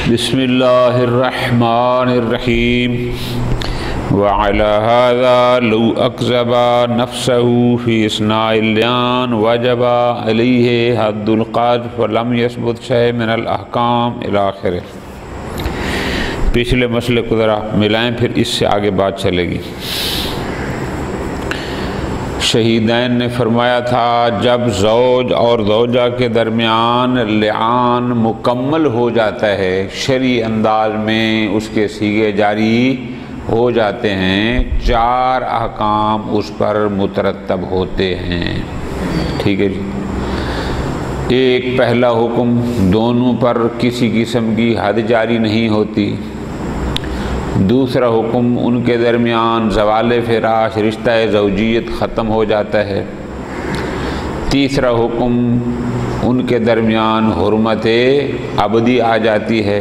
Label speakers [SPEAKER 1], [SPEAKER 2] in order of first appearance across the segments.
[SPEAKER 1] بسم اللہ الرحمن الرحیم وعلى هذا لو اکذب نفسه فی اثناء اللعان وجب علیہ حد القذف ولم یثبت شیء من الاحکام الی آخرہ۔ پچھلے مسئلے کو ذرا ملائیں، پھر اس سے آگے بات چلے گی۔ شہیدین نے فرمایا تھا جب زوج اور زوجہ کے درمیان لعان مکمل ہو جاتا ہے، شرعی انداز میں اس کے صیغے جاری ہو جاتے ہیں، 4 احکام اس پر مترتب ہوتے ہیں۔ ٹھیک ہے جی۔ ایک پہلا حکم، دونوں پر کسی قسم کی حد جاری نہیں ہوتی۔ دوسرا حکم، ان کے درمیان زوال فراش، رشتہ زوجیت ختم ہو جاتا ہے۔ تیسرا حکم، ان کے درمیان حرمت ابدی آ جاتی ہے۔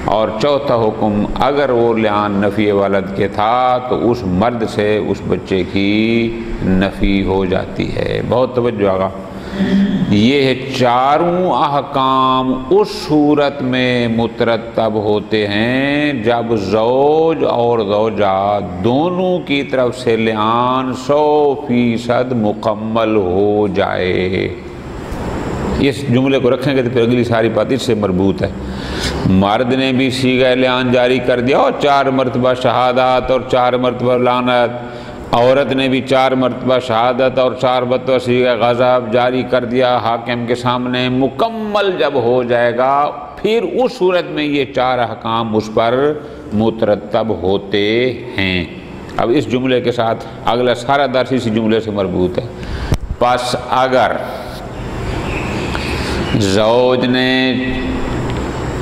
[SPEAKER 1] اور چوتھا حکم، اگر وہ لعان نفی ولد کے تھا تو اس مرد سے اس بچے کی نفی ہو جاتی ہے۔ بہت توجہ آگا، یہ ہے 4 احکام اس صورت میں مترتب ہوتے ہیں جب زوج اور زوجہ دونوں کی طرف سے لعان 100% مکمل ہو جائے۔ اس جملے کو رکھیں گے تو پھر اگلی ساری بات اس سے مربوط ہے۔ مرد نے بھی صیغہ لعان جاری کر دیا اور 4 مرتبہ شہادت اور 4 مرتبہ لعنت، عورت نے بھی 4 مرتبہ شہادت اور 4 مرتبہ صیغہ غضب جاری کر دیا حاکم کے سامنے۔ مکمل جب ہو جائے گا پھر اس صورت میں یہ 4 احکام اس پر مترتب ہوتے ہیں۔ اب اس جملے کے ساتھ اگلا سارا درس اسی جملے سے مربوط ہے۔ پس اگر زوج نے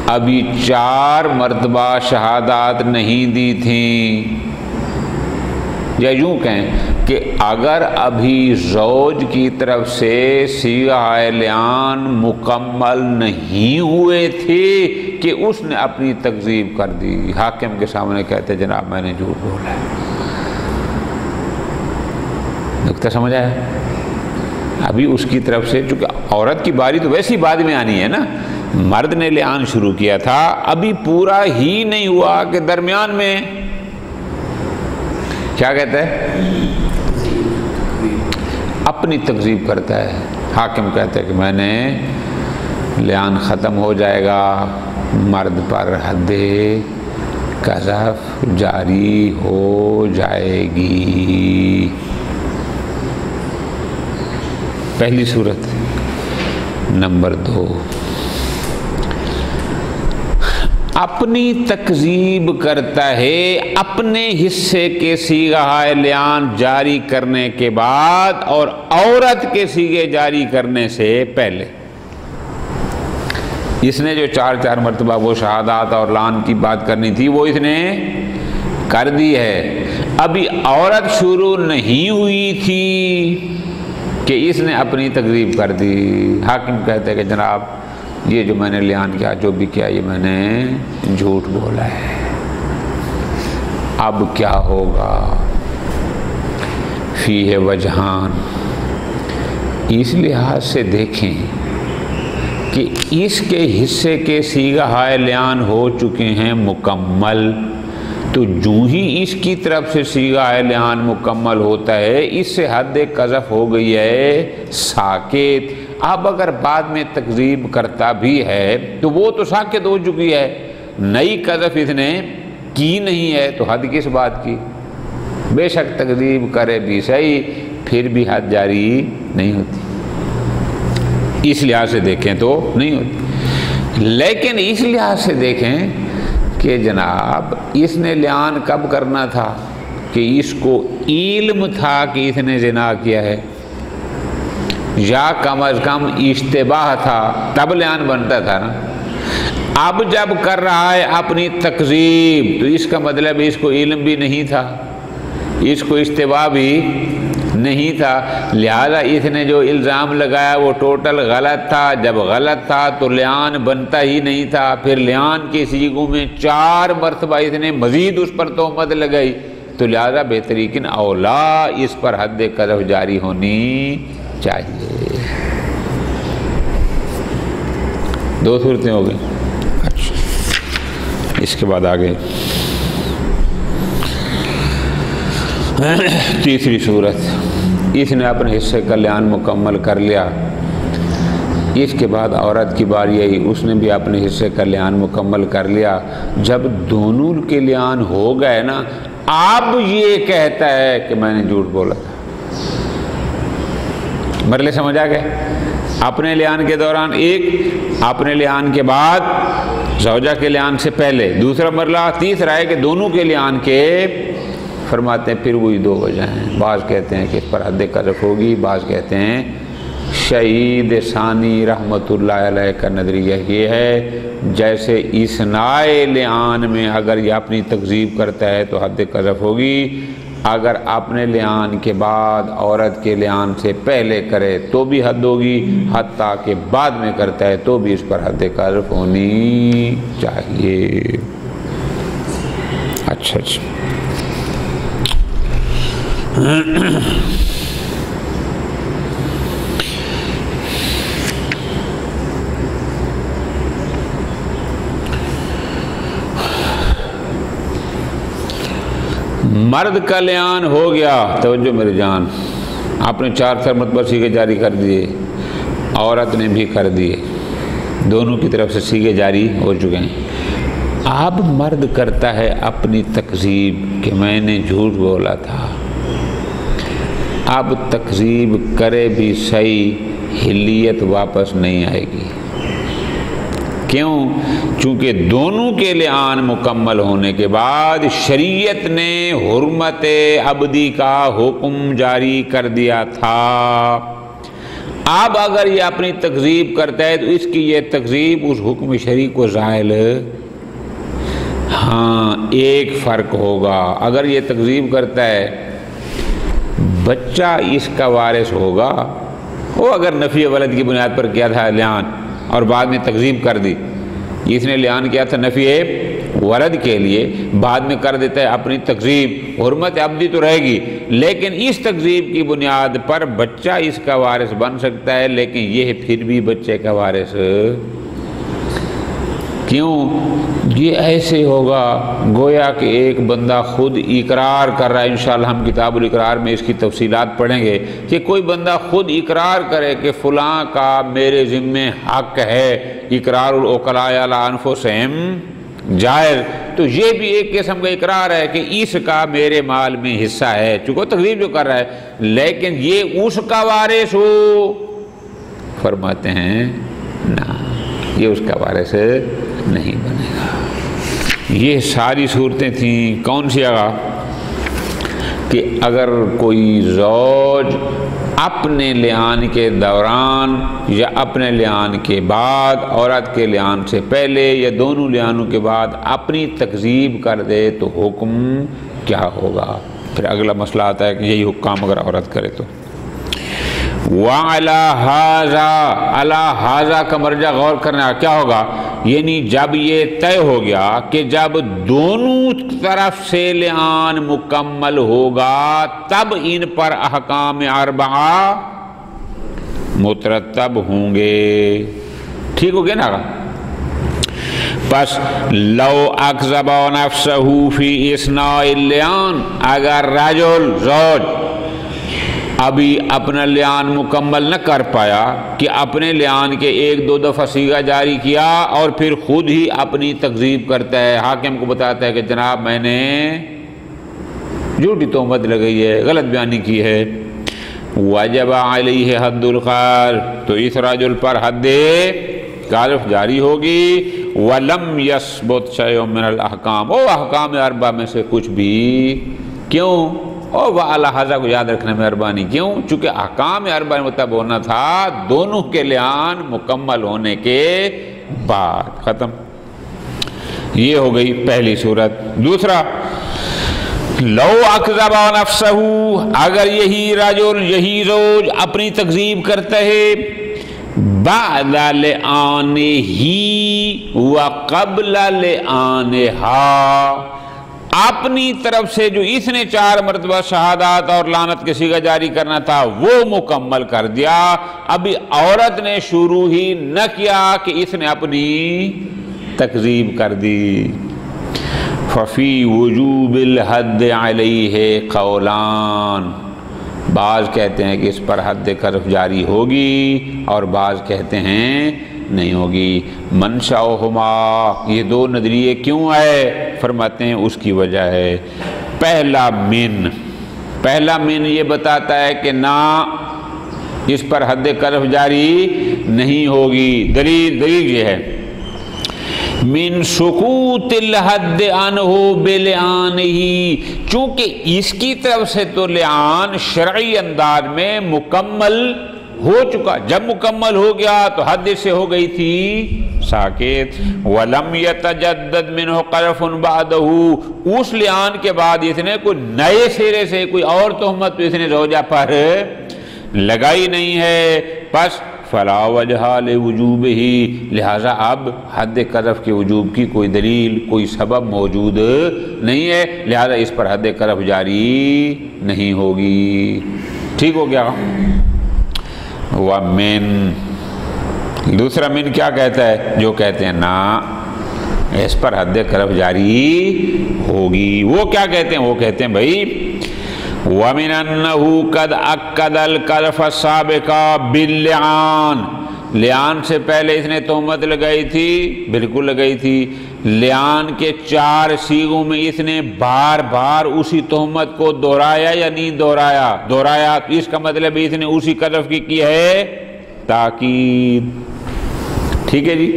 [SPEAKER 1] ابھی 4 مرتبہ شہادات نہیں دی تھیں، یا یوں کہیں کہ اگر ابھی زوج کی طرف سے صیغہ لعان مکمل نہیں ہوئے تھے کہ اس نے اپنی تکذیب کر دی، حاکم کے سامنے کہتے جناب میں نے جھوٹ بولا ہے۔ نکتہ سمجھ آیا؟ ابھی اس کی طرف سے، چونکہ عورت کی باری تو ویسی بعد میں آنی ہے نا، مرد نے لعان شروع کیا تھا، ابھی پورا ہی نہیں ہوا کہ درمیان میں کیا کہتا ہے؟ اپنی تکذیب کرتا ہے۔ حاکم کہتا ہے کہ میں نے لعان ختم ہو جائے گا، مرد پر حد قذف جاری ہو جائے گی۔ پہلی صورت۔ نمبر 2، اپنی تکذیب کرتا ہے اپنے حصے کے صیغہ لعان جاری کرنے کے بعد اور عورت کے صیغے جاری کرنے سے پہلے۔ اس نے جو 4 مرتبہ وہ شہادات اور لعان کی بات کرنی تھی وہ اس نے کر دی ہے، ابھی عورت شروع نہیں ہوئی تھی کہ اس نے اپنی تکذیب کر دی۔ حاکم کہتے ہیں کہ جناب یہ جو میں نے لعان کیا، جو بھی کیا، یہ میں نے جھوٹ بولا ہے۔ اب کیا ہوگا؟ فیہ وجہان، اس لحاظ سے دیکھیں کہ اس کے حصے کے صیغہ لعان ہو چکے ہیں مکمل، تو جو ہی اس کی طرف سے صیغہ لعان مکمل ہوتا ہے اس سے حد قذف ہو گئی ہے ساکت۔ اب اگر بعد میں تکذیب کرتا بھی ہے تو وہ تو ساکت ہو چکی ہے، نئی قذف اس نے کی نہیں ہے، تو حد کس بات کی؟ بے شک تکذیب کرے بھی صحیح، پھر بھی حد جاری نہیں ہوتی۔ اس لحاظ سے دیکھیں تو نہیں ہوتی، لیکن اس لحاظ سے دیکھیں کہ جناب اس نے لعان کب کرنا تھا کہ اس کو علم تھا کہ اس نے زنا کیا ہے، یا کم از کم اشتباہ تھا، تب لعان بنتا تھا نا۔ اب جب کر رہا ہے اپنی تکذیب تو اس کا مطلب اس کو علم بھی نہیں تھا، اس کو اشتباہ بھی نہیں تھا، لہذا اس نے جو الزام لگایا وہ ٹوٹل غلط تھا۔ جب غلط تھا تو لعان بنتا ہی نہیں تھا، پھر لعان کے صیغوں میں 4 مرتبہ اس نے مزید اس پر تہمت لگائی، تو لہذا بہترین اولا اس پر حد قذف جاری ہونی چاہیے۔ 2 صورتیں ہو گئی۔ اچھا، اس کے بعد آگے تیسری صورت، اس نے اپنے حصے کا لعان مکمل کر لیا، اس کے بعد عورت کی باری آئی، اس نے بھی اپنے حصے کا لعان مکمل کر لیا۔ جب دونوں کے لعان ہو گئے نا، اب یہ کہتا ہے کہ میں نے جھوٹ بولا تھا۔ مرلے سمجھ آ گئے؟ اپنے لعان کے دوران ایک، اپنے لعان کے بعد، زوجہ کے لعان سے پہلے دوسرا مرلہ، تیسرا ہے کہ دونوں کے لعان کے، فرماتے ہیں پھر وہی دو وجہ ہیں۔ بعض کہتے ہیں کہ اس پر حد قذف ہوگی، بعض کہتے ہیں شہید ثانی رحمت اللہ علیہ کا نظریہ یہ ہے جیسے اثناء لعان میں اگر یہ اپنی تکذیب کرتا ہے تو حد قذف ہوگی، اگر اپنے لعان کے بعد عورت کے لعان سے پہلے کرے تو بھی حد ہوگی، حتیٰ کہ بعد میں کرتا ہے تو بھی اس پر حد قذف ہونی چاہیے۔ اچھا مرد کا لعان ہو گیا، توجہ میرے جان، آپ نے 4 مرتبہ سیغے جاری کر دیے، عورت نے بھی کر دیے، دونوں کی طرف سے سیغے جاری ہو چکے ہیں۔ اب مرد کرتا ہے اپنی تکذیب کہ میں نے جھوٹ بولا تھا۔ اب تکذیب کرے بھی صحیح، حلیت واپس نہیں آئے گی۔ کیوں؟ چونکہ دونوں کے لعان مکمل ہونے کے بعد شریعت نے حرمت عبدی کا حکم جاری کر دیا تھا۔ اب اگر یہ اپنی تکذیب کرتا ہے تو اس کی یہ تکذیب اس حکم شرعی کو زائل، ہاں ایک فرق ہوگا، اگر یہ تکذیب کرتا ہے بچہ اس کا وارث ہوگا، وہ اگر نفی ولد کی بنیاد پر کیا تھا لعان اور بعد میں تکذیب کر دی، اس نے لعان کیا تھا نفی ولد کے لیے، بعد میں کر دیتا ہے اپنی تکذیب، حرمت عبدی تو رہے گی، لیکن اس تکذیب کی بنیاد پر بچہ اس کا وارث بن سکتا ہے، لیکن یہ پھر بھی بچے کا وارث کیوں؟ یہ ایسے ہوگا گویا کہ ایک بندہ خود اقرار کر رہا ہے، انشاءاللہ ہم کتاب الاقرار میں اس کی تفصیلات پڑھیں گے، کہ کوئی بندہ خود اقرار کرے کہ فلاں کا میرے ذمے حق ہے، اقرار العقلاء علی انفسہم جائز، تو یہ بھی ایک قسم کا اقرار ہے کہ اس کا میرے مال میں حصہ ہے، چونکہ تکذیب جو کر رہا ہے، لیکن یہ اس کا وارث ہو، فرماتے ہیں نہ، یہ اس کا وارث نہیں بنے گا۔ یہ ساری صورتیں تھیں کون سی آگا؟ کہ اگر کوئی زوج اپنے لعان کے دوران یا اپنے لعان کے بعد، عورت کے لعان سے پہلے یا دونوں لعانوں کے بعد اپنی تکذیب کر دے تو حکم کیا ہوگا؟ پھر اگلا مسئلہ آتا ہے کہ یہی حکام اگر عورت کرے تو وَعَلَى هَذَا، عَلَى هَذَا کا مرجع غور کرنا کیا ہوگا؟ یعنی جب یہ طے ہو گیا کہ جب دونوں طرف سے لعان مکمل ہوگا تب ان پر احکام اربعہ مترتب ہوں گے، ٹھیک ہو گیا نا؟ پس لو اکذب نفسہ فی اثناء اللعان، اگر رجل زوج ابھی اپنا لعان مکمل نہ کر پایا کہ اپنے لعان کے 1-2 دفعہ صیغہ جاری کیا اور پھر خود ہی اپنی تکذیب کرتا ہے، حاکم کو بتاتا ہے کہ جناب میں نے جھوٹی تہمت لگئی ہے، غلط بیانی کی ہے، وجب علیہ حد القذف، تو اس رجل پر حد قذف جاری ہوگی، ولم یثبت شیء من الاحکام، او احکام اربعہ میں سے کچھ بھی، کیوں؟ اور وَعَلَى هَذَا کو یاد رکھنے میں مہربانی، کیوں؟ چونکہ احکام اربعہ مطلب ہونا تھا دونوں کے لعان مکمل ہونے کے بعد، ختم۔ یہ ہو گئی پہلی صورت۔ دوسرا، لو اکذب نفسہ، اگر یہی رجل، یہی زوج اپنی تکذیب کرتا ہے بعد لعانہ وقبل لعانہا، اپنی طرف سے جو اس نے 4 مرتبہ شہادات اور لعنت کے صیغہ جاری کرنا تھا وہ مکمل کر دیا، ابھی عورت نے شروع ہی نہ کیا کہ اس نے اپنی تکذیب کر دی، ففی وجوب الحد علیہ قولان، بعض کہتے ہیں کہ اس پر حد قذف جاری ہوگی اور بعض کہتے ہیں نہیں ہوگی۔ منشأہما، یہ دو نظریے کیوں آئے؟ فرماتے ہیں اس کی وجہ ہے پہلا من یہ بتاتا ہے کہ نہ اس پر حد قذف جاری نہیں ہوگی۔ دلیل یہ ہے من سقوط الحد عنہ بلعانہ، چونکہ اس کی طرف سے تو لعان شرعی انداز میں مکمل ہو چکا، جب مکمل ہو گیا تو حد سے ہو گئی تھی ساکت۔ وَلَمْ يَتَجَدَّدْ مِنْهُ قَذْفٌ بَعْدَهُ، اس لعان کے بعد اس نے کوئی نئے سرے سے کوئی اور تہمت تو اس نے زوجہ پر لگائی نہیں ہے، پس فلا وجہ لوجوبہ، لہذا اب حد قذف کے وجوب کی کوئی دلیل کوئی سبب موجود نہیں ہے، لہذا اس پر حد قذف جاری نہیں ہوگی۔ ٹھیک ہو گیا۔ وَمِن، دوسرا من کیا کہتا ہے؟ جو کہتے ہیں نا اس پر حد قذف جاری ہوگی، وہ کیا کہتے ہیں؟ وہ کہتے ہیں بھائی وَمِنْ أَنَّهُ قَدْ أَكَّدَ الْقَذْفَ السَّابِقَ بِاللِّعَانِ، لعان سے پہلے اس نے تہمت لگائی تھی، بالکل لگائی تھی۔ لعان کے 4 صیغوں میں اس نے بار بار اسی تہمت کو دہرایا یا نہیں دہرایا، تو اس کا مطلب اس نے اسی قذف کی ہے تاکید۔ ٹھیک ہے جی۔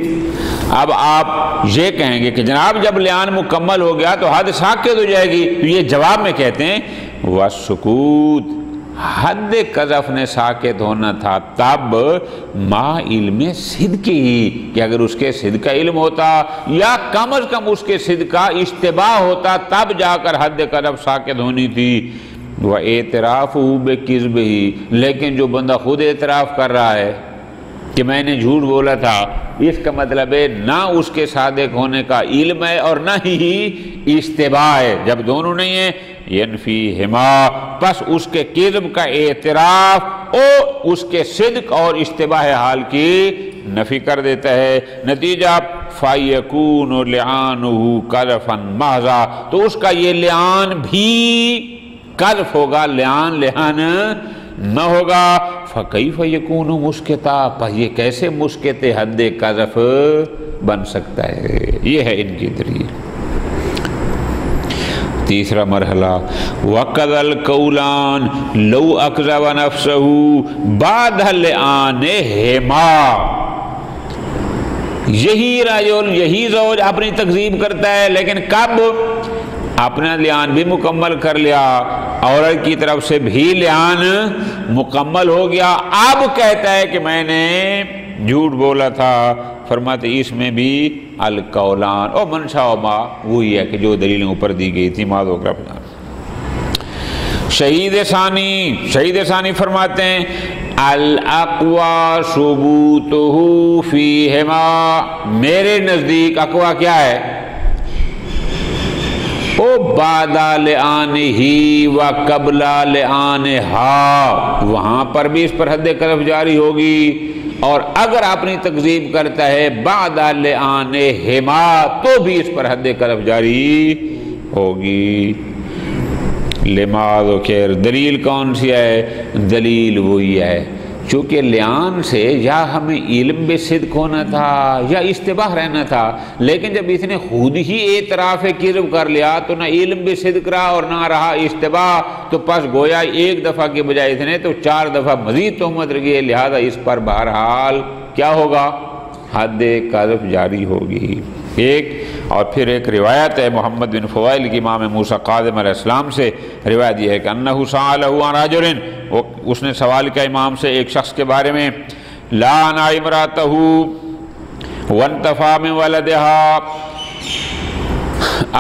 [SPEAKER 1] اب آپ یہ کہیں گے کہ جناب جب لعان مکمل ہو گیا تو حد ساکت ہو جائے گی، تو یہ جواب میں کہتے ہیں وَالسُّکُوت، حد قذف نے ساکت ہونا تھا تب ما علم صدق ہی، کہ اگر اس کے صدق کا علم ہوتا یا کم از کم اس کے صدق کا اشتباہ ہوتا تب جا کر حد قذف ساکت ہونی تھی۔ وَاعْتِرَافُهُ بِكِذْبِهِ، لیکن جو بندہ خود اعتراف کر رہا ہے کہ میں نے جھوٹ بولا تھا، اس کا مطلب ہے نہ اس کے صادق ہونے کا علم ہے اور نہ ہی اشتباہ ہے۔ جب دونوں نہیں ہیں ینفیہما، پس اس کے کذب کا اعتراف اور اس کے صدق اور اشتباہ حال کی نفی کر دیتا ہے۔ نتیجہ فَيَكُونُ لِعَانُهُ قَذْفًا مَحْضًا، تو اس کا یہ لعان بھی قذف ہوگا، لعان نہ ہوگا۔ فَكَيْفَ يَكُونُ مُسْكِتًا، پس یہ کیسے مسکت حد قذف بن سکتا ہے؟ یہ ہے ان کی دلیل۔ تیسرا مرحلہ وَقَذَ الْقَوْلَانِ لَوْ أَكْذَبَ نَفْسَهُ بَعْدَ لِعَانِهِمَا، یہی زوج اپنی تکذیب کرتا ہے، لیکن کب؟ اپنا لعان بھی مکمل کر لیا، عورت کی طرف سے بھی لعان مکمل ہو گیا، اب کہتا ہے کہ میں نے جھوٹ بولا تھا۔ فرماتے اس میں بھی القولان اور منشا و ما وہی ہے کہ جو دلیلیں اوپر دی گئی تھی ماد وغیرہ پہ۔ شہید ثانی فرماتے ہیں الاقوی ثبوتہ فیہما، میرے نزدیک اقوی کیا ہے؟ او بعد لعانہ و قبل لعانہا، وہاں پر بھی اس پر حد قذف جاری ہوگی، اور اگر اپنی تکذیب کرتا ہے بعد لعانہما تو بھی اس پر حد قذف جاری ہوگی۔ لما ذکر، دلیل کون سی ہے؟ دلیل وہی ہے چونکہ لعان سے یا ہمیں علم بصدق ہونا تھا یا اشتباہ رہنا تھا، لیکن جب اس نے خود ہی اعتراف کذب کر لیا تو نہ علم بصدق رہا اور نہ رہا اشتباہ، تو پس گویا ایک دفعہ کے بجائے اس نے تو 4 دفعہ مزید تہمت لگی ہے، لہذا اس پر بہرحال کیا ہوگا؟ حد قذف جاری ہوگی۔ اور پھر ایک روایت ہے محمد بن فوائل کی امام موسیٰ کاظم علیہ السلام سے، روایت یہ ہے کہ انہ سألہ عن رجل، اس نے سوال کیا امام سے ایک شخص کے بارے میں، لعن امرأتہ وانتفى من ولدہا،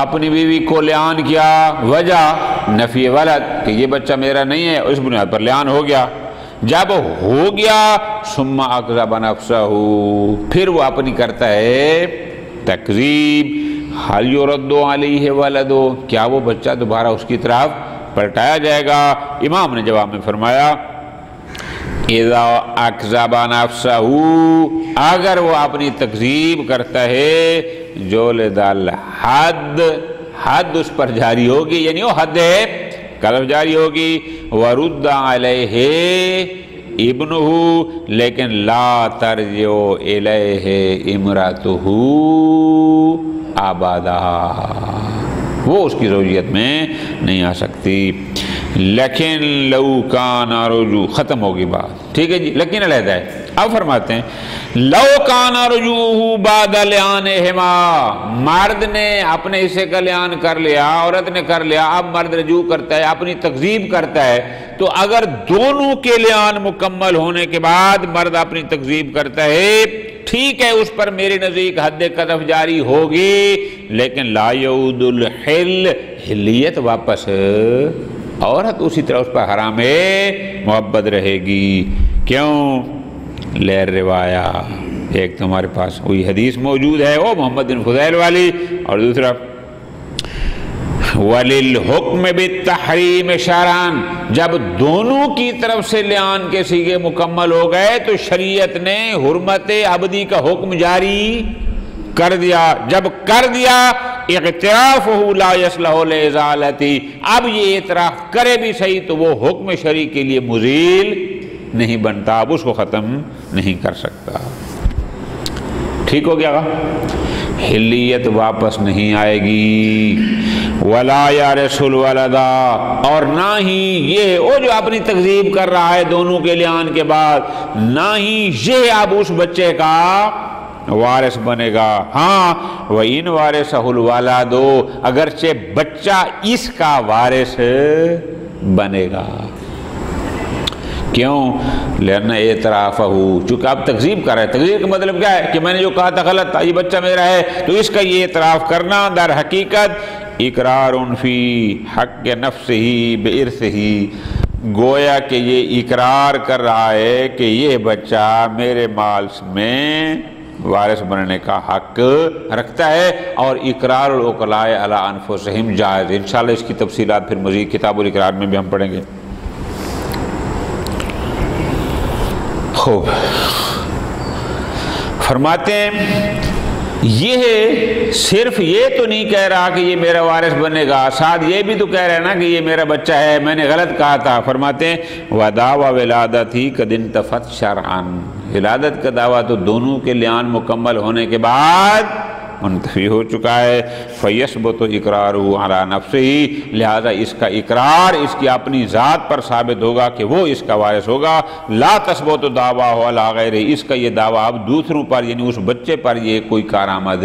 [SPEAKER 1] اپنی بیوی کو لعان کیا، وجہ نفی ولد کہ یہ بچہ میرا نہیں ہے، اس بنیاد پر لعان ہو گیا۔ جب ہو گیا ثم اکذب نفسہ، پھر وہ اپنی کرتا ہے تکذیب، حل یرد علیہ ولدہ، کیا وہ بچہ دوبارہ اس کی طرف پلٹایا جائے گا؟ امام نے جواب میں فرمایا اذا اکذب نفسہ، اگر وہ اپنی تکذیب کرتا ہے جلد الحد، حد اس پر جاری ہوگی، یعنی وہ حد قذف جاری ہوگی۔ وَرُدَّ عَلَيْهِ ابْنُهُ لیکن لا ترجع الیہ امرأتہ ابدا، وہ اس کی زوجیت میں نہیں آ سکتی۔ لیکن لو کان رجوع، ختم ہوگی بات، ٹھیک ہے جی، لیکن علیحدہ ہے۔ اب فرماتے ہیں لو کان رجوعہ بعد لعانہما، مرد نے اپنے حصے کا لعان کر لیا، عورت نے کر لیا، اب مرد رجوع کرتا ہے، اپنی تکذیب کرتا ہے، تو اگر دونوں کے لعان مکمل ہونے کے بعد مرد اپنی تکذیب کرتا ہے، ٹھیک ہے، اس پر میرے نزدیک حد قذف جاری ہوگی، لیکن لا یعود الحل، حلیت واپس عورت اسی طرح اس پر حرام محبت رہے گی۔ کیوں؟ لیر روایا، ایک تو ہمارے پاس وہی حدیث موجود ہے وہ محمد بن فضیل والی، اور دوسرا وَلِلْحُکْمِ بِالتَّحْرِیمِ شَرْعًا، جب دونوں کی طرف سے لعان کے صیغے مکمل ہو گئے تو شریعت نے حرمت ابدی کا حکم جاری کر دیا۔ جب کر دیا اعترافہ لا یصلح لازالتی، اب یہ اعتراف کرے بھی صحیح تو وہ حکم شرعی کے لیے مزیل نہیں بنتا، اب اس کو ختم نہیں کر سکتا۔ ٹھیک ہو گیا، حلیت واپس نہیں آئے گی۔ ولا یارث الولدا، اور نہ ہی یہ وہ جو اپنی تکذیب کر رہا ہے دونوں کے لعان کے بعد، نہ ہی یہ اب اس بچے کا وارث بنے گا۔ ہاں وَإِنْ وَارِثَهُ الْوَلَدُ، اگرچہ بچہ اس کا وارث بنے گا۔ کیوں؟ لأن اعترافہ، چونکہ اب تکذیب کر رہا ہے۔ تکذیب کا مطلب کیا ہے کہ میں نے جو کہا تھا غلط تھا، یہ بچہ میرا ہے، تو اس کا یہ اعتراف کرنا در حقیقت اقرار فی حق نفسہ بارثہ، گویا کہ یہ اقرار کر رہا ہے کہ یہ بچہ میرے مال میں وارث بننے کا حق رکھتا ہے، اور اقرار العقلاء علی انفسہم جائز۔ انشاءاللہ اس کی تفصیلات پھر مزید کتاب الاقرار میں بھی ہم پڑھیں گے۔ خوب، فرماتے ہیں یہ صرف یہ تو نہیں کہہ رہا کہ یہ میرا وارث بنے گا، ساتھ یہ بھی تو کہہ رہا ہے نا کہ یہ میرا بچہ ہے، میں نے غلط کہا تھا۔ فرماتے ہیں وَدَعْوَ وِلَادَتِهِ قَدْ انْتَفَتْ شَرْعًا، ولادت کا دعویٰ تو دونوں کے لعان مکمل ہونے کے بعد منتفی ہو چکا ہے۔ فَيَثْبُتُ إِقْرَارُهُ عَلَى نَفْسِهِ، لہذا اس کا اقرار اس کی اپنی ذات پر ثابت ہوگا کہ وہ اس کا وارث ہوگا۔ لا تثبت دعویٰ علی غیرہ، اس کا یہ دعویٰ اب دوسروں پر یعنی اس بچے پر یہ کوئی کارآمد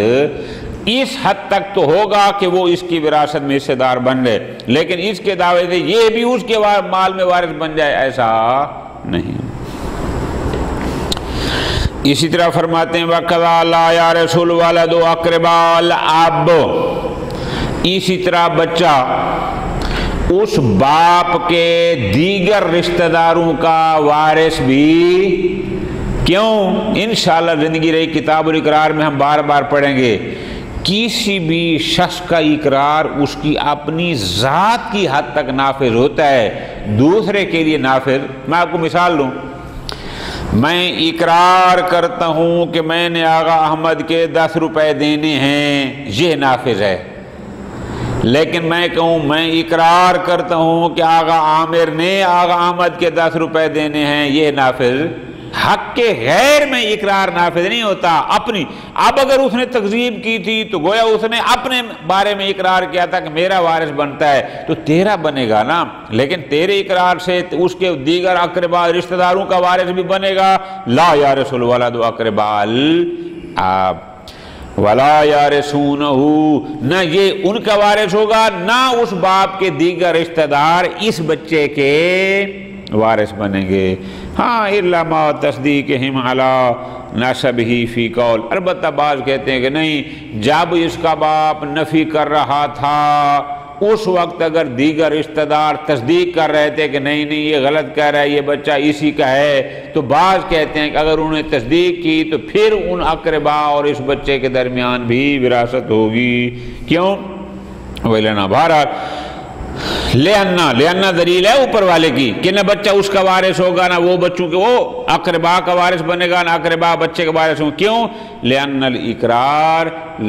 [SPEAKER 1] اس حد تک تو ہوگا کہ وہ اس کی وراثت میں حصے دار بن گئے، لیکن اس کے دعوے سے یہ بھی اس کے مال میں وارث بن جائے، ایسا نہیں۔ اسی طرح فرماتے ہیں وَقَضَى لَا يَرِثُ الْوَلَدُ أَقْرَبَاءَ الْأَبِّ، اسی طرح بچہ اس باپ کے دیگر رشتہ داروں کا وارث بھی کیوں؟ انشاءاللہ زندگی رہی کتاب الاقرار میں ہم بار بار پڑھیں گے۔ کسی بھی شخص کا اقرار اس کی اپنی ذات کی حد تک نافذ ہوتا ہے، دوسرے کے لیے نافذ۔ میں آپ کو مثال دوں، میں اقرار کرتا ہوں کہ میں نے آغا احمد کے 10 روپے دینے ہیں، یہ نافذ ہے، لیکن میں کہوں میں اقرار کرتا ہوں کہ آغا عامر نے آغا احمد کے 10 روپے دینے ہیں، یہ نافذ۔ حق کے غیر میں اقرار نافذ نہیں ہوتا اپنی۔ اب اگر اس نے تکذیب کی تھی تو گویا اس نے اپنے بارے میں اقرار کیا تھا کہ میرا وارث بنتا ہے، تو تیرا بنے گا نا، لیکن تیرے اقرار سے اس کے دیگر اقرباء رشتہ داروں کا وارث بھی بنے گا۔ لا یارث الولد اقرباء الاب ولا یارثونہ، نہ یہ ان کا وارث ہوگا نہ اس باپ کے دیگر رشتہ دار اس بچے کے وارث بنیں گے۔ ہاں الا ما تصدیقہم علی نسبہ فی قول، البتہ بعض کہتے ہیں کہ نہیں، جب اس کا باپ نفی کر رہا تھا اس وقت اگر دیگر رشتہ دار تصدیق کر رہے تھے کہ نہیں نہیں یہ غلط کہہ رہا ہے، یہ بچہ اسی کا ہے، تو بعض کہتے ہیں کہ اگر انہوں نے تصدیق کی تو پھر ان اقرباء اور اس بچے کے درمیان بھی وراثت ہوگی۔ کیوں؟ ویلنا بہرحال لأنہ دلیل ہے اوپر والے کی کہ نہ بچہ اس کا وارث ہوگا نہ وہ بچوں کے وہ اقربا کا وارث بنے گا نہ اقربا بچے کا وارث ہوگا. کیوں؟ لأن الاقرار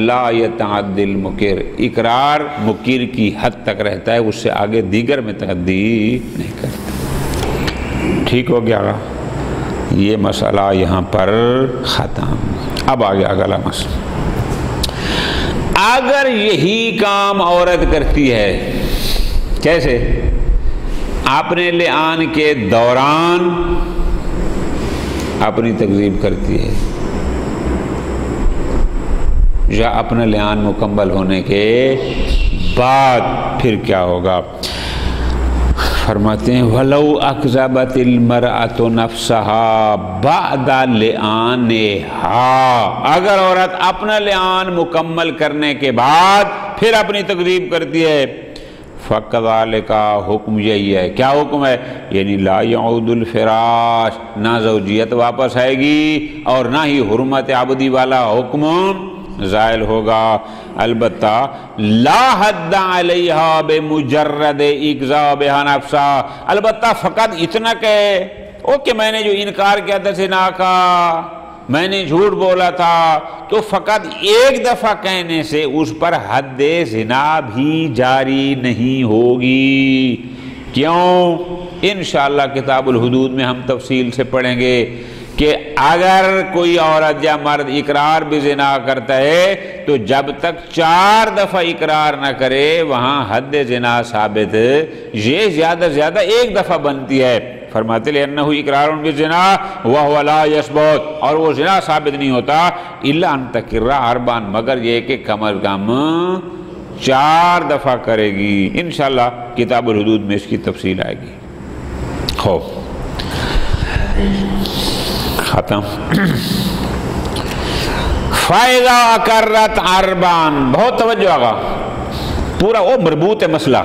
[SPEAKER 1] لا يتعدى المقر، اقرار مقر کی حد تک رہتا ہے، اس سے آگے دیگر میں تعدی نہیں کرتا. ٹھیک ہو گیا؟ یہ مسئلہ یہاں پر ختم. اب آگے اگلا مسئلہ، اگر یہی کام عورت کرتی ہے، کیسے؟ اپنے لعان کے دوران اپنی تکذیب کرتی ہے یا اپنا لعان مکمل ہونے کے بعد، پھر کیا ہوگا؟ فرماتے ہیں وَلَوْ أَكْذَبَتِ الْمَرْأَةُ نَفْسَهَا بَعْدَ لِعَانِهَا، اگر عورت اپنا لعان مکمل کرنے کے بعد پھر اپنی تکذیب کرتی ہے، فَكَذَلِكَ، حکم یہی ہے. کیا حکم ہے؟ یعنی لا يعود الفراش، نہ زوجیت واپس آئے گی اور نہ ہی حرمت عبدی والا حکم زائل ہوگا. البتہ لا حد علیہا بمجرد اکذابہا نفسا، البتہ فقط اتنا کہ میں نے جو انکار کیا تھا زنا کا، میں نے جھوٹ بولا تھا، تو فقط ایک دفعہ کہنے سے اس پر حد زنا بھی جاری نہیں ہوگی. کیوں؟ انشاءاللہ کتاب الحدود میں ہم تفصیل سے پڑھیں گے کہ اگر کوئی عورت یا مرد اقرار بھی زنا کرتا ہے تو جب تک 4 دفعہ اقرار نہ کرے وہاں حد زنا ثابت یہ زیادہ زیادہ 1 دفعہ بنتی ہے. فرماتے لأنہ اقرار بالزنا وهو لا يثبت، اور وہ زنا ثابت نہیں ہوتا الا ان تقر 4، مگر یہ کہ کم از کم 4 دفعہ کرے گی. انشاءاللہ کتاب الحدود میں اس کی تفصیل آئے گی. خوف ختم. فائدہ اقرت 4، بہت توجہ آگا، پورا وہ مربوط ہے مسئلہ.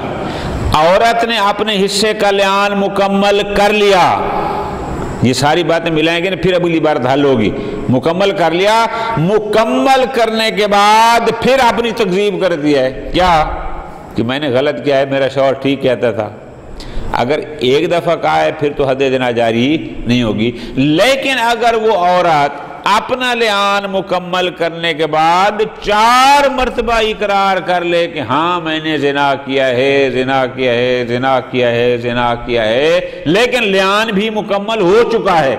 [SPEAKER 1] عورت نے اپنے حصے کا لعان مکمل کر لیا، یہ ساری باتیں ملائیں گے نا پھر اگلی بار حل ہوگی. مکمل کر لیا، مکمل کرنے کے بعد پھر اپنی تکذیب کر دیا ہے. کیا؟ کہ میں نے غلط کیا ہے، میرا شوہر ٹھیک کہتا تھا. اگر 1 دفعہ کہا ہے پھر تو حد زنا جاری نہیں ہوگی. لیکن اگر وہ عورت اپنا لعان مکمل کرنے کے بعد 4 مرتبہ اقرار کر لے کہ ہاں میں نے زنا کیا ہے، زنا کیا ہے، زنا کیا ہے، زنا کیا ہے، لیکن لعان بھی مکمل ہو چکا ہے،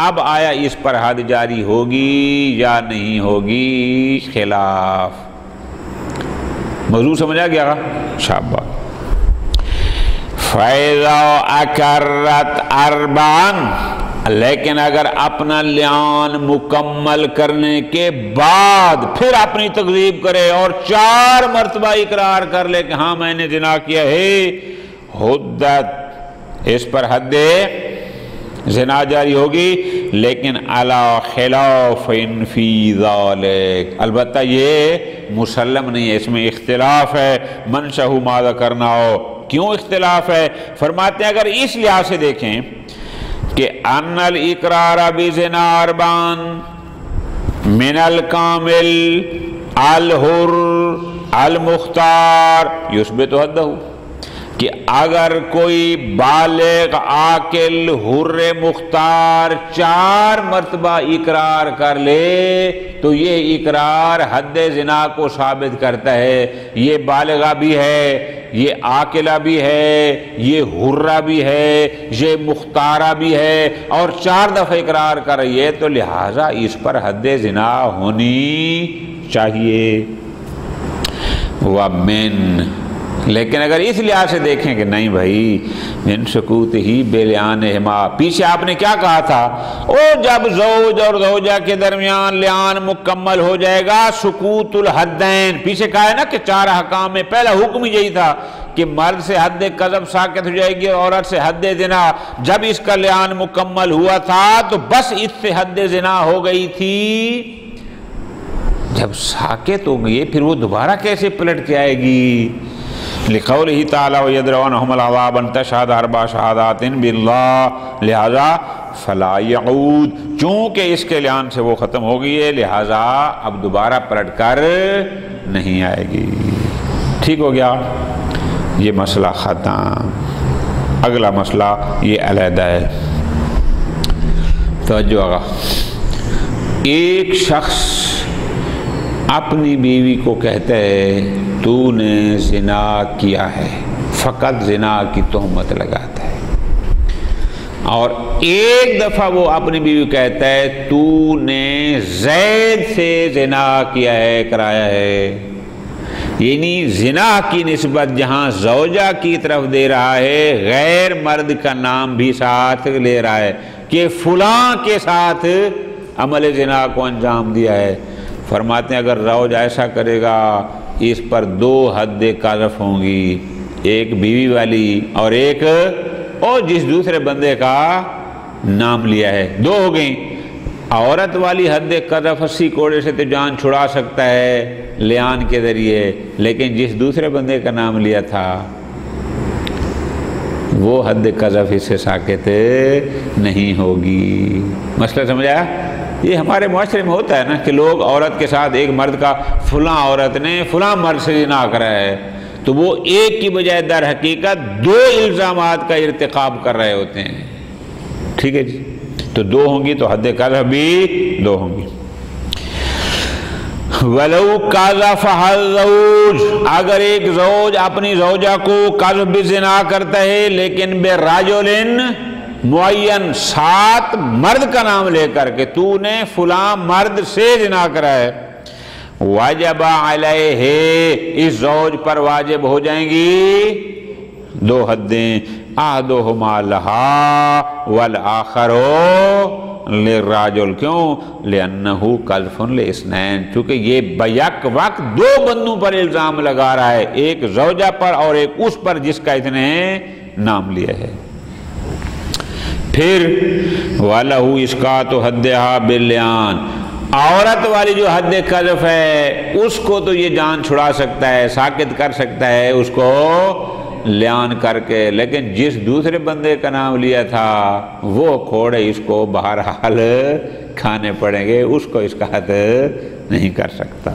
[SPEAKER 1] اب آیا اس پر حد جاری ہوگی یا نہیں ہوگی؟ خلاف. موضوع سمجھا گیا؟ شاباش. فَإِذَا أَقَرَّتْ 4، لیکن اگر اپنا لعان مکمل کرنے کے بعد پھر اپنی تکذیب کرے اور 4 مرتبہ اقرار کر لے کہ ہاں میں نے زنا کیا ہے، حدت، اس پر حد زنا جاری ہوگی. لیکن علی خلاف فی ذالک، البتہ یہ مسلم نہیں ہے، اس میں اختلاف ہے. منشأ ماذا کرنا ہو، کیوں اختلاف ہے؟ فرماتے ہیں اگر اس لحاظ سے دیکھیں کہ ان الاقرار بزنا 4 من الکامل الحر المختار یثبت حدہ، کہ اگر کوئی بالغ عاقل حر مختار 4 مرتبہ اقرار کر لے تو یہ اقرار حد زنا کو ثابت کرتا ہے. یہ بالغہ بھی ہے، یہ عاقلہ بھی ہے، یہ حرہ بھی ہے، یہ مختارہ بھی ہے، اور 4 دفعہ اقرار کر رہی ہے، تو لہٰذا اس پر حد زنا ہونی چاہیے. وَمِن، لیکن اگر اس لحاظ سے دیکھیں کہ نہیں بھائی من سکوت ہی بے لعانہما، پیچھے آپ نے کیا کہا تھا؟ جب زوج اور زوجہ کے درمیان لعان مکمل ہو جائے گا سکوت الحدین، پیچھے کہا ہے نا کہ 4 احکام میں پہلا حکم یہی تھا کہ مرد سے حد قذف ساقط ہو جائے گی اور عورت سے حد زنا. جب اس کا لعان مکمل ہوا تھا تو بس اس سے حد زنا ہو گئی تھی. جب ساقط ہو گئی پھر وہ دوبارہ کیسے پلٹ کے آئے گی؟ لقولہ تعالی وَيَدْرَوْنَهُمَ الْعَذَابَ أَن تَشْهَدَ 4 شَهَادَاتٍ بِاللَّهِ، لہذا فَلَا يَعُودُ، چونکہ اس کے لعان سے وہ ختم ہو گئی ہے لہذا اب دوبارہ پلٹ کر نہیں آئے گی. ٹھیک ہو گیا؟ یہ مسئلہ ختم. اگلا مسئلہ یہ علیحدہ ہے. توجہ آگا. ایک شخص اپنی بیوی کو کہتا ہے تو نے زنا کیا ہے، فقط زنا کی تہمت لگاتا ہے، اور ایک دفعہ وہ اپنی بیوی کہتا ہے تو نے زید سے زنا کیا ہے، کرایا ہے. یعنی زنا کی نسبت جہاں زوجہ کی طرف دے رہا ہے، غیر مرد کا نام بھی ساتھ لے رہا ہے کہ فلاں کے ساتھ عمل زنا کو انجام دیا ہے. فرماتے ہیں اگر زوج ایسا کرے گا اس پر 2 حد قذف ہوں گی، ایک بیوی والی اور ایک اور جس دوسرے بندے کا نام لیا ہے، 2 ہو گئیں. عورت والی حد قذف 80 کوڑے سے تو جان چھڑا سکتا ہے لیان کے ذریعے، لیکن جس دوسرے بندے کا نام لیا تھا وہ حد قذف اس سے ساکت نہیں ہوگی. مسئلہ سمجھا؟ یہ ہمارے معاشرے میں ہوتا ہے نا کہ لوگ عورت کے ساتھ ایک مرد کا فلاں عورت نے فلاں مرد سے زنا کرا ہے، تو وہ ایک کی بجائے در حقیقت 2 الزامات کا ارتکاب کر رہے ہوتے ہیں. ٹھیک ہے جی، تو 2 ہوں گی تو حد قذف بھی 2 ہوں گی. وَلَوْ قَذَفَهَا الزَّوْجُ، اگر ایک زوج اپنی زوجہ کو قذف بزنا کرتا ہے لیکن برجل معین، 7 مرد کا نام لے کر کے تو نے فلاں مرد سے زنا کرا ہے، وجب علیہ، اس زوج پر واجب ہو جائیں گی 2 حدیں، احدہما لہا والآخر للرجل. کیوں؟ لأنہ قذف لاثنین، چونکہ یہ بیک وقت 2 بندوں پر الزام لگا رہا ہے، ایک زوجہ پر اور ایک اس پر جس کا اس نے نام لیا ہے. پھر وَلَهُ إِسْقَاطُ حَدِّهَا بِاللِّعَانِ، عورت والی جو حد قذف ہے اس کو تو یہ جان چھڑا سکتا ہے، ساکت کر سکتا ہے اس کو لیان کر کے، لیکن جس دوسرے بندے کا نام لیا تھا وہ کھوڑے اس کو بہرحال کھانے پڑیں گے، اس کو اس کا حد نہیں کر سکتا.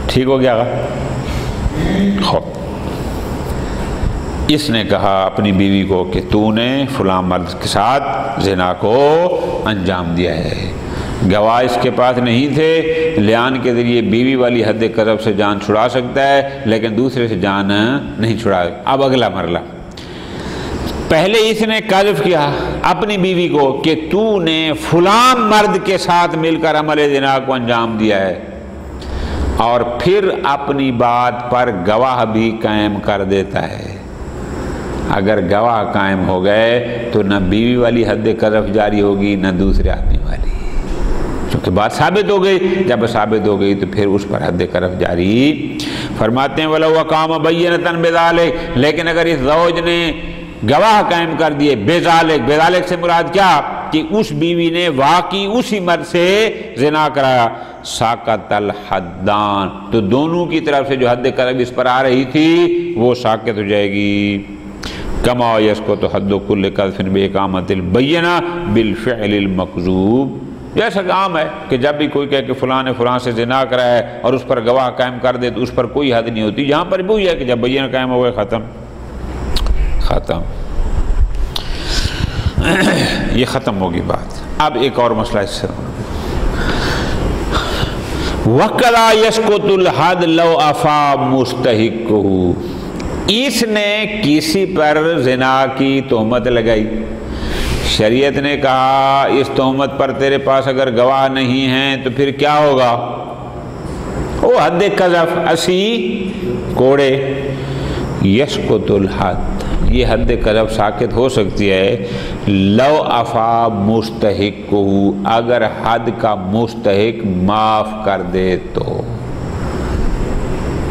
[SPEAKER 1] ٹھیک ہو گیا؟ خوب. اس نے کہا اپنی بیوی کو کہ تو نے فلاں مرد کے ساتھ زنا کو انجام دیا ہے، گواہ اس کے پاس نہیں تھے، لیان کے ذریعے بیوی والی حد قذف سے جان چھڑا سکتا ہے لیکن دوسرے سے جان نہیں چھڑا. اب اگلا مرحلہ، پہلے اس نے قذف کیا اپنی بیوی کو کہ تو نے فلاں مرد کے ساتھ مل کر عمل زنا کو انجام دیا ہے، اور پھر اپنی بات پر گواہ بھی قائم کر دیتا ہے. اگر گواہ قائم ہو گئے تو نہ بیوی والی حد قذف جاری ہوگی نہ دوسرے آدمی والی، کیونکہ بات ثابت ہو گئی. جب ثابت ہو گئی تو پھر اس پر حد قذف جاری. فرماتے ہیں وَلَوْ أَقَامَ بَيِّنَةً بِذَلِكَ، لیکن اگر اس زوج نے گواہ قائم کر دیے بذالک سے مراد کیا کہ اس بیوی نے واقعی اسی مرد سے زنا کرایا، ساقط الحدان، تو دونوں کی طرف سے جو حد قذف اس پر آ رہی تھی وہ ساقط ہو جائے گی. کما یسقط حد کل قذف بإقامة البینہ بالفعل المکذوب، جیسا عام ہے کہ جب بھی کوئی کہے کہ فلاں نے فلاں سے زنا کرا ہے اور اس پر گواہ قائم کر دے تو اس پر کوئی حد نہیں ہوتی. یہاں پر بھی وہی ہے کہ جب بینہ قائم ہو گئے ختم. یہ ختم ہوگی بات. اب ایک اور مسئلہ اس سے، وَقَلَا يَسْقُطُ الْحَدْ لَوْ أَفَا مُسْتَحِقُّهُ، اس نے کسی پر زنا کی تہمت لگائی، شریعت نے کہا اس تہمت پر تیرے پاس اگر گواہ نہیں ہیں تو پھر کیا ہوگا؟ وہ حد قذف 80 کوڑے. یسقط الحد، یہ حد قذف ساقط ہو سکتی ہے لو افا مستحق، اگر حد کا مستحق معاف کر دے تو.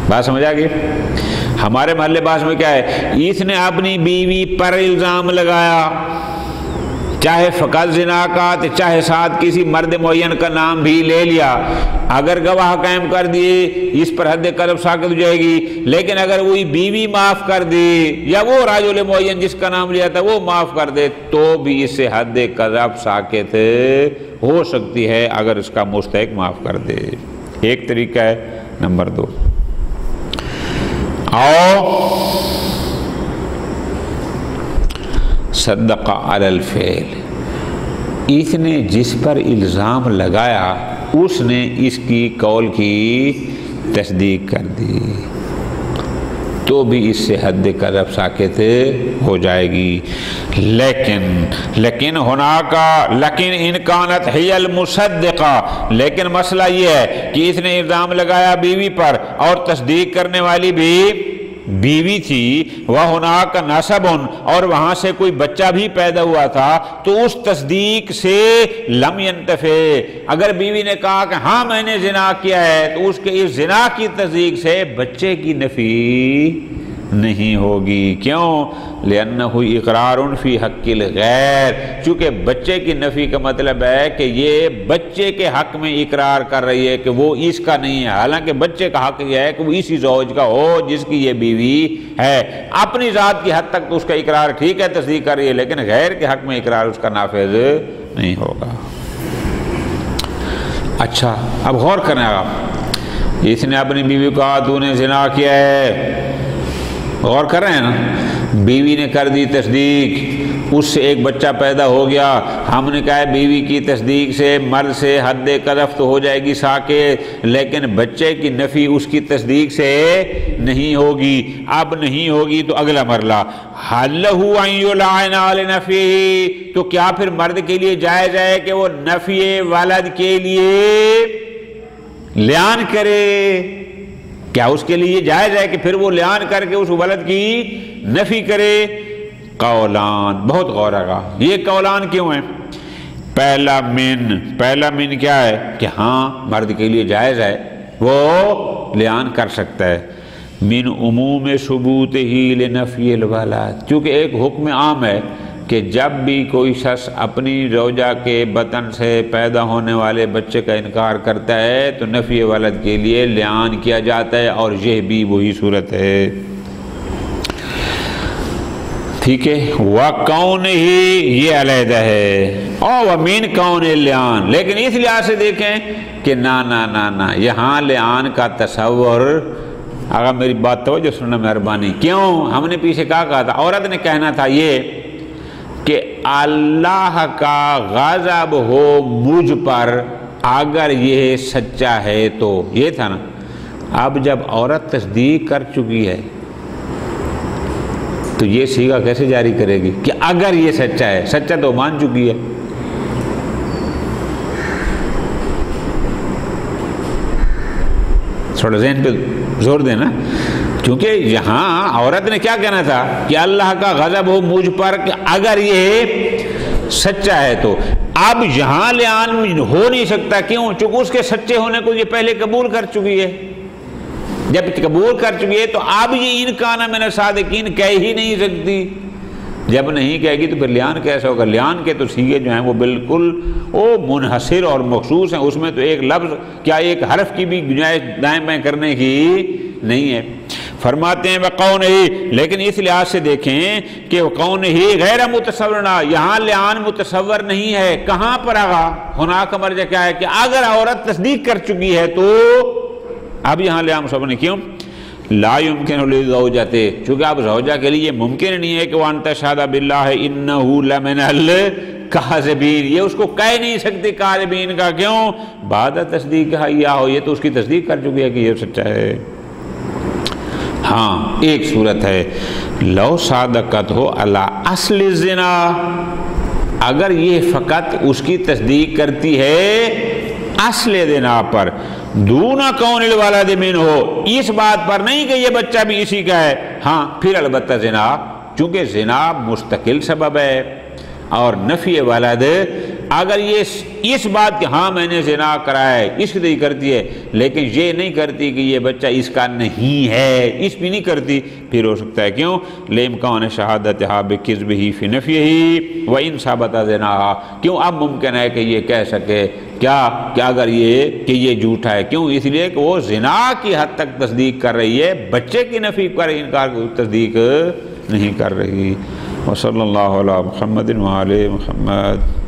[SPEAKER 1] بات سمجھ آ گئی؟ ہمارے محلے باز میں کیا ہے، اس نے اپنی بیوی پر الزام لگایا، چاہے فقط زنا کا چاہے ساتھ کسی مرد معین کا نام بھی لے لیا، اگر گواہ قائم کر دیے اس پر حد قذف ساقط ہو جائے گی. لیکن اگر وہی بیوی معاف کر دے یا وہ راجل معین جس کا نام لیا تھا وہ معاف کر دے تو بھی اس سے حد قذف ساقط ہو سکتی ہے اگر اس کا مستحق معاف کر دے. ایک طریقہ ہے. نمبر 2، صدق علی الفعل، اس نے جس پر الزام لگایا اس نے اس کی قول کی تصدیق کر دی تو بھی اس سے حد قذف ساقط ہو جائے گی۔ لیکن ان کانت ہی المصدقہ، لیکن مسئلہ یہ ہے کہ اس نے الزام لگایا بیوی پر اور تصدیق کرنے والی بھی بیوی تھی، وَهُنَاكَ نَسَبٌ، اور وہاں سے کوئی بچہ بھی پیدا ہوا تھا، تو اس تصدیق سے لم ينتفع، اگر بیوی نے کہا کہ ہاں میں نے زنا کیا ہے تو اس کے اس زنا کی تصدیق سے بچے کی نفی نہیں ہوگی۔ کیوں؟ لِأَنَّهُ اقرار فی حق الغیر، چونکہ بچے کی نفی کا مطلب ہے کہ یہ بچے کے حق میں اقرار کر رہی ہے کہ وہ اس کا نہیں ہے، حالانکہ بچے کا حق یہ ہے کہ وہ اسی زوج کا ہو جس کی یہ بیوی ہے۔ اپنی ذات کی حد تک تو اس کا اقرار ٹھیک ہے، تصدیق کر رہی ہے، لیکن غیر کے حق میں اقرار اس کا نافذ نہیں ہوگا۔ اچھا اب غور کریں، آپ اس نے اپنی بیوی کو کہا تو نے زنا کیا ہے، غور کر رہے ہیں نا، بیوی نے کر دی تصدیق، اس سے ایک بچہ پیدا ہو گیا، ہم نے کہا بیوی کی تصدیق سے مرد سے حد قذف تو ہو جائے گی ساقط، لیکن بچے کی نفی اس کی تصدیق سے نہیں ہوگی۔ اب نہیں ہوگی تو اگلا مرحلہ حل لہ ان یلعن علی نفیہ، تو کیا پھر مرد کے لیے جائز ہے کہ وہ نفی ولد کے لیے لعان کرے؟ کیا اس کے لیے جائز ہے کہ پھر وہ لعان کر کے اس ولد کی نفی کرے؟ قولان، بہت غور آگا، یہ قولان کیوں ہیں؟ پہلا من کیا ہے کہ ہاں مرد کے لیے جائز ہے، وہ لعان کر سکتا ہے۔ من عموم ثبوت ہی لنفی الولد، چونکہ ایک حکم عام ہے کہ جب بھی کوئی شخص اپنی زوجہ کے بطن سے پیدا ہونے والے بچے کا انکار کرتا ہے تو نفی ولد کے لیے لعان کیا جاتا ہے، اور یہ بھی وہی صورت ہے، ٹھیک ہے۔ وَقَوْنِ ہی یہ علیحدہ ہے، اور وَمِن قَوْنِ اللعان، لیکن اس لحاظ سے دیکھیں کہ نا یہاں لعان کا تصور، اگر میری بات توجہ سننا مہربانی، کیوں ہم نے پیچھے کہا تھا عورت نے کہنا تھا یہ کہ اللہ کا غضب ہو مجھ پر اگر یہ سچا ہے تو، یہ تھا نا۔ اب جب عورت تصدیق کر چکی ہے تو یہ صیغہ کیسے جاری کرے گی کہ اگر یہ سچا ہے؟ سچا تو مان چکی ہے۔ تھوڑا ذہن پہ زور دینا، کیونکہ یہاں عورت نے کیا کہنا تھا کہ اللہ کا غضب ہو مجھ پر کہ اگر یہ سچا ہے تو، اب یہاں لعان ہو نہیں سکتا، کیوں؟ چونکہ اس کے سچے ہونے کو یہ پہلے قبول کر چکی ہے، جب قبول کر چکی ہے تو اب یہ ان کان من الصادقین کہہ ہی نہیں سکتی، جب نہیں کہے گی تو پھر لعان کیسے ہوگا؟ لعان کے تو صیغے جو ہیں وہ بالکل منحصر اور مخصوص ہیں، اس میں تو ایک لفظ کیا ایک حرف کی بھی گنجائش دائیں بائیں کرنے کی نہیں ہے۔ فرماتے ہیں وَقَوْنِهِ، لیکن اس لحاظ سے دیکھیں کہ وَقَوْنِهِ غیر متصورنا، یہاں لعان متصور نہیں ہے، کہاں پر آگا؟ ہونا کا مرجع کیا ہے کہ اگر عورت تصدیق کر چکی ہے تو اب یہاں لعان متصور نہیں، کیوں؟ لا يمكن للزوجہ، چونکہ اب زوجہ کے لیے ممکن نہیں ہے کہ وان تشہد باللہ انہ لمن الکاذبین، یہ اس کو کہہ نہیں سکتے کاذبین کا، کیوں؟ بعد تصدیق یا ہو، یہ تو اس کی تصدیق کر چکی ہے کہ یہ سچا ہے۔ ہاں ایک صورت ہے لو صادقت ہو علی اصل الزنا، اگر یہ فقط اس کی تصدیق کرتی ہے اصل زنا پر، دونا کون الولد من ہو، اس بات پر نہیں کہ یہ بچہ بھی اسی کا ہے، ہاں پھر البتہ زنا، چونکہ زنا مستقل سبب ہے، اور نفی ولد اگر یہ اس بات کہ ہاں میں نے زنا کرا ہے اس لیے کرتی ہے، لیکن یہ نہیں کرتی کہ یہ بچہ اس کا نہیں ہے، اس بھی نہیں کرتی، پھر ہو سکتا ہے، کیوں؟ لِإِمْكَانِ شَهَادَتِهَا بِكِذْبِهِ فِي نَفْيِهِ وَإِنْ ثَبَتَ زِنَاهَا، کیوں اب ممکن ہے کہ یہ کہہ سکے کیا کہ اگر یہ جھوٹا ہے، کیوں؟ اس لیے کہ وہ زنا کی حد تک تصدیق کر رہی ہے، بچے کی نفی پر انکار تصدیق نہیں کر رہی۔ وصلی اللہ علی محمد وآل محمد۔